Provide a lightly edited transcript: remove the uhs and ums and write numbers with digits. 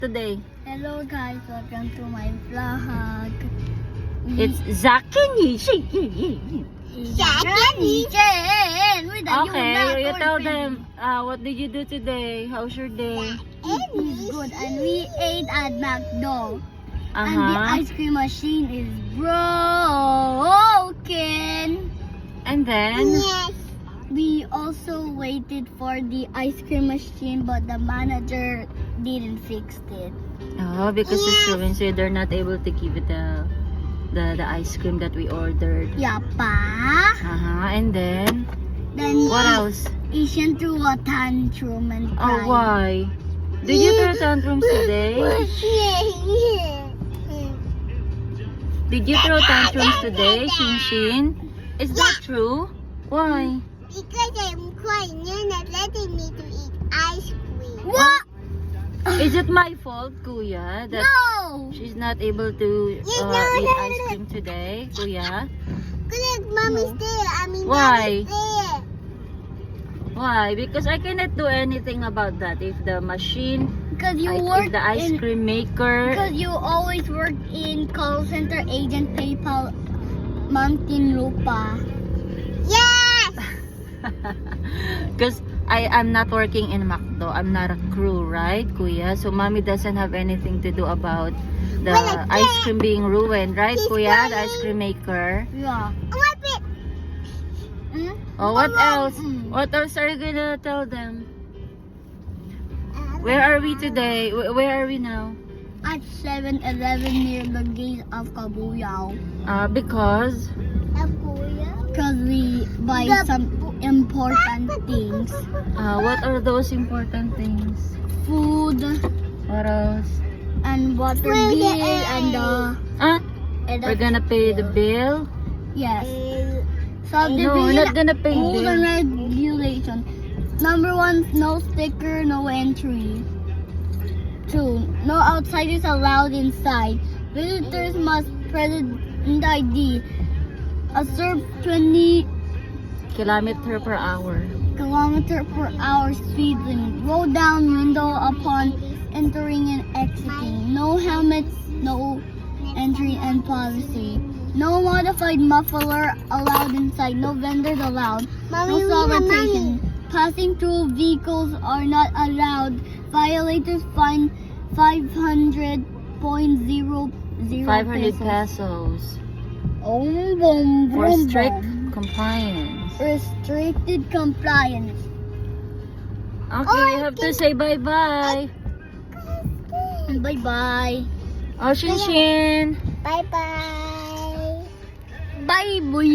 today? Hello guys, welcome to my vlog. It's Zakini. Okay, you tell them what did you do today? How's your day? It's good, and we ate at McDo. And the ice cream machine is broken. And then? Yes. We also waited for the ice cream machine, but the manager didn't fix it. Oh, because it's ruined, so they're not able to give it the ice cream that we ordered. Yeah, pa. And then what else? Asian threw a tantrum and cried. Oh, why? Did you throw tantrums today? Did you throw tantrums today, Shinshin? Is that true? Why? Because I'm crying, you're not letting me to eat ice cream. What? Is it my fault, Kuya, that No! she's not able to eat ice cream today, Kuya? Because mommy's there. Why? Daddy's there. Why? Because I cannot do anything about that. If the machine, Because you if work the ice in, cream maker, because you always work in call center agent PayPal Mountain Lupa. Yes! because I'm not working in McDo. I'm not a crew, right, Kuya? So mommy doesn't have anything to do about the ice cream being ruined, right, Kuya? The ice cream maker. Yeah. Oh, what else? What else are you gonna tell them? Where are we today? Where are we now? At 7-Eleven near the gate of Kabuyao. Because Because we buy some important things. what are those important things? Food What else? and water bill and We're gonna pay the bill? yes. No, we're not gonna pay Rules and bill. regulation. Number 1, no sticker, no entry. 2, no outsiders allowed inside. Visitors must present ID. Observe 20 Kilometer per hour. km/h speed limit. Roll down window upon entering and exiting. No helmets, no entry and policy. No modified muffler allowed inside. No vendors allowed. No solicitation. Passing through vehicles are not allowed. Violators fined 500.00 500 pesos. For For strict compliance. restricted compliance. Okay, you have to say bye-bye. Bye-bye. Oh, Shinshin. Bye-bye. Bye, boy.